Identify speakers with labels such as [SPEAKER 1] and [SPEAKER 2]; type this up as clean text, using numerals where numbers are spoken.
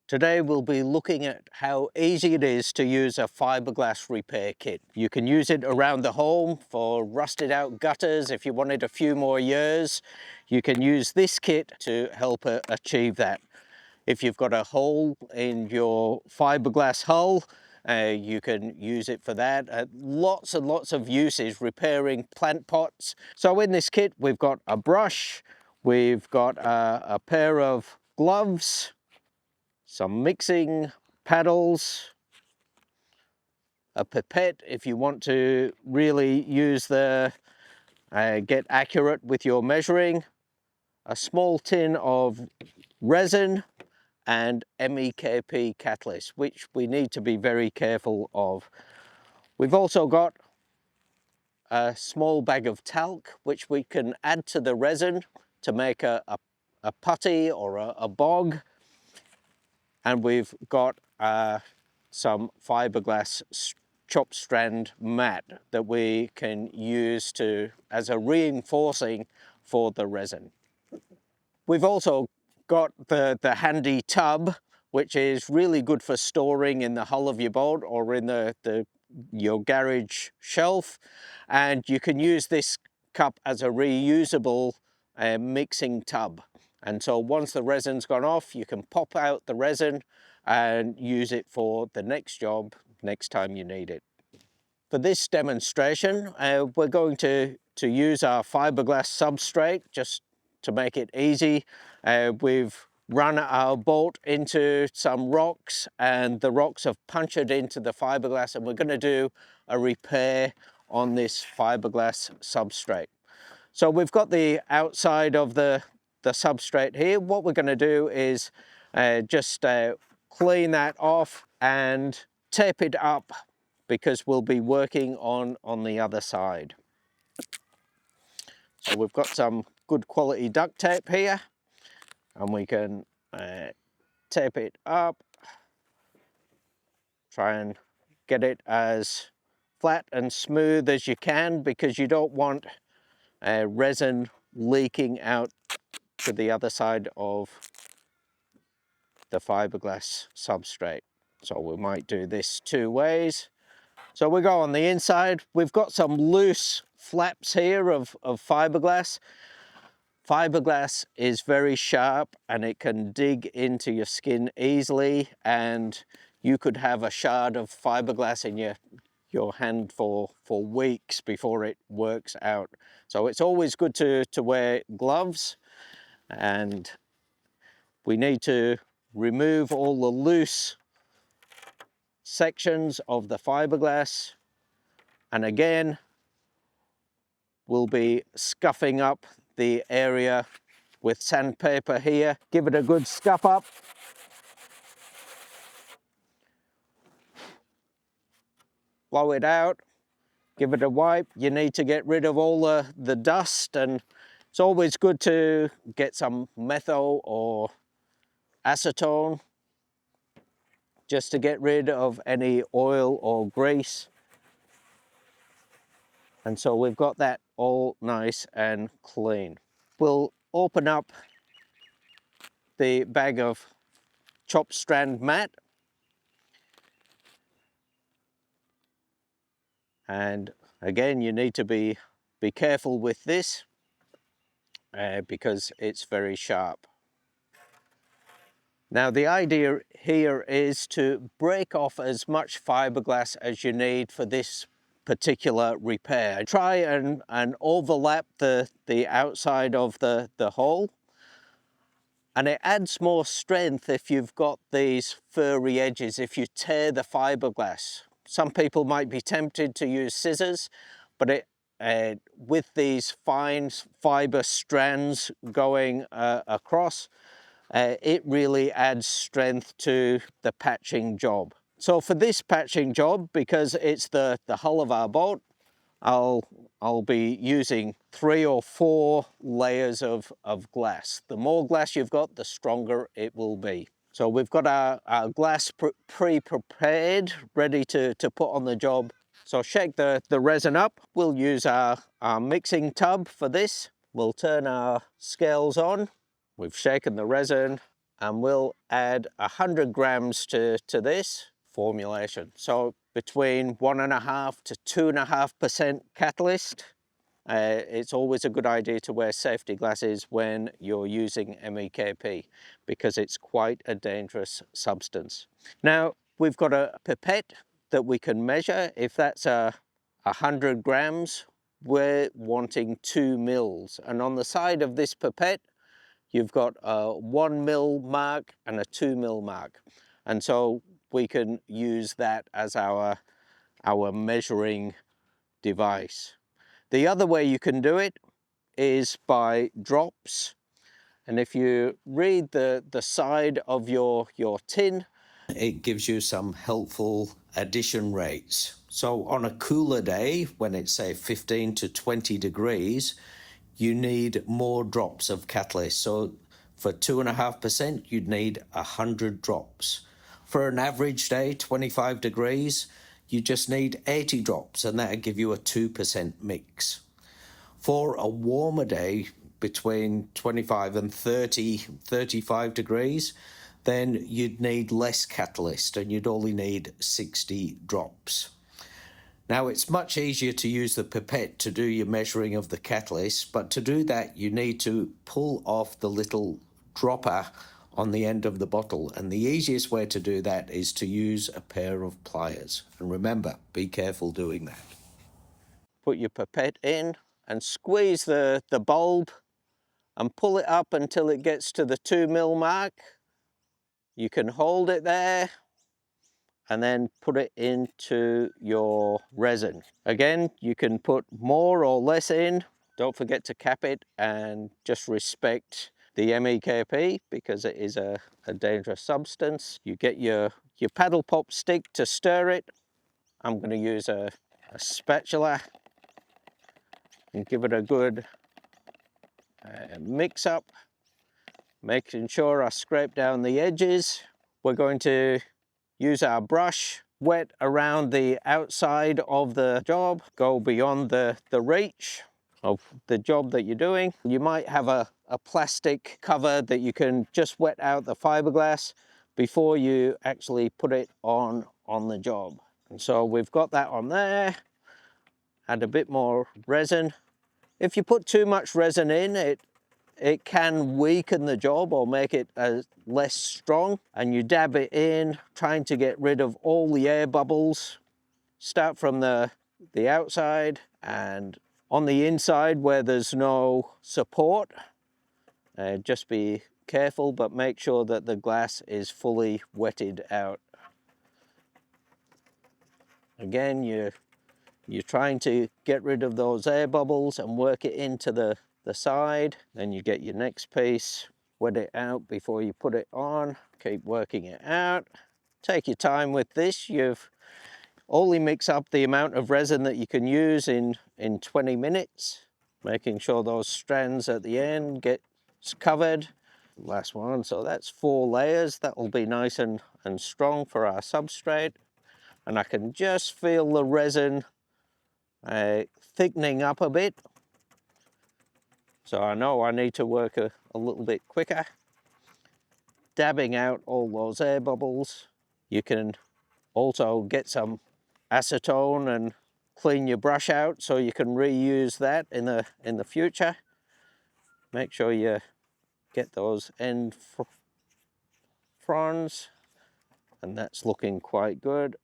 [SPEAKER 1] Today we'll be looking at how easy it is to use a fiberglass repair kit. You can use it around the home for rusted out gutters. If you wanted a few more years, you can use this kit to help achieve that. If you've got a hole in your fiberglass hull, you can use it for that. Lots and lots of uses, repairing plant pots. So in this kit, we've got a brush, we've got a pair of gloves, some mixing paddles, a pipette if you want to really use get accurate with your measuring, a small tin of resin, and MEKP catalyst, which we need to be very careful of. We've also got a small bag of talc, which we can add to the resin to make a putty or a bog. And we've got some fiberglass chop strand mat that we can use as a reinforcing for the resin. We've also got the handy tub, which is really good for storing in the hull of your boat or in your garage shelf. And you can use this cup as a reusable mixing tub. And so once the resin's gone off, you can pop out the resin and use it for the next job, next time you need it. For this demonstration, we're going to use our fiberglass substrate just to make it easy. We've run our bolt into some rocks and the rocks have punctured into the fiberglass, and we're going to do a repair on this fiberglass substrate. So we've got the outside of the substrate here. What we're going to do is just clean that off and tape it up, because we'll be working on the other side. So we've got some good quality duct tape here, and we can tape it up, try and get it as flat and smooth as you can, because you don't want resin leaking out to the other side of the fiberglass substrate. So we might do this two ways. So we go on the inside. We've got some loose flaps here of fiberglass. Fiberglass is very sharp and it can dig into your skin easily, and you could have a shard of fiberglass in your hand for weeks before it works out. So it's always good to wear gloves, and we need to remove all the loose sections of the fiberglass. And again, we'll be scuffing up the area with sandpaper here. Give it a good scuff up. Blow it out. Give it a wipe. You need to get rid of all the dust, and it's always good to get some methyl or acetone just to get rid of any oil or grease. And so we've got that all nice and clean. We'll open up the bag of chop strand mat, and again, you need to be careful with this because it's very sharp. Now the idea here is to break off as much fiberglass as you need for this particular repair. Try and overlap the outside of the hole, and it adds more strength if you've got these furry edges, if you tear the fiberglass. Some people might be tempted to use scissors, but with these fine fiber strands going across, it really adds strength to the patching job. So for this patching job, because it's the hull of our boat, I'll be using 3 or 4 layers of glass. The more glass you've got, the stronger it will be. So we've got our glass pre-prepared, ready to put on the job. So shake the resin up. We'll use our mixing tub for this. We'll turn our scales on. We've shaken the resin. and we'll add 100 grams to this formulation. So between 1.5 to 2.5% catalyst. It's always a good idea to wear safety glasses when you're using MEKP because it's quite a dangerous substance. Now, we've got a pipette that we can measure. If that's 100 grams, we're wanting 2 mils. And on the side of this pipette, you've got a 1 mil mark and a 2 mil mark. And so we can use that as our measuring device. The other way you can do it is by drops. And if you read the side of your tin, it gives you some helpful addition rates. So on a cooler day, when it's say 15 to 20 degrees, you need more drops of catalyst. So for 2.5%, you'd need 100 drops. For an average day, 25 degrees, you just need 80 drops, and that'll give you a 2% mix. For a warmer day, between 25 and 35 degrees, then you'd need less catalyst, and you'd only need 60 drops. Now, it's much easier to use the pipette to do your measuring of the catalyst, but to do that, you need to pull off the little dropper on the end of the bottle. And the easiest way to do that is to use a pair of pliers. And remember, be careful doing that. Put your pipette in and squeeze the bulb and pull it up until it gets to the 2 mil mark. You can hold it there and then put it into your resin. Again, you can put more or less in. Don't forget to cap it and just respect the MEKP because it is a dangerous substance. You get your paddle pop stick to stir it. I'm going to use a spatula and give it a good mix up, making sure I scrape down the edges. We're going to use our brush, wet around the outside of the job, go beyond the reach of the job that you're doing. You might have a plastic cover that you can just wet out the fiberglass before you actually put it on the job. And so we've got that on there. Add a bit more resin. If you put too much resin in, it can weaken the job or make it less strong. And you dab it in, trying to get rid of all the air bubbles. Start from the outside and on the inside where there's no support. Just be careful, but make sure that the glass is fully wetted out. Again, you're trying to get rid of those air bubbles and work it into the side. Then you get your next piece, wet it out before you put it on. Keep working it out. Take your time with this. You've only mix up the amount of resin that you can use in 20 minutes, making sure those strands at the end get covered. Last one, so that's 4 layers. That will be nice and strong for our substrate. And I can just feel the resin thickening up a bit. So I know I need to work a little bit quicker. Dabbing out all those air bubbles. You can also get some acetone and clean your brush out so you can reuse that in the future. Make sure you get those end fronds, and that's looking quite good.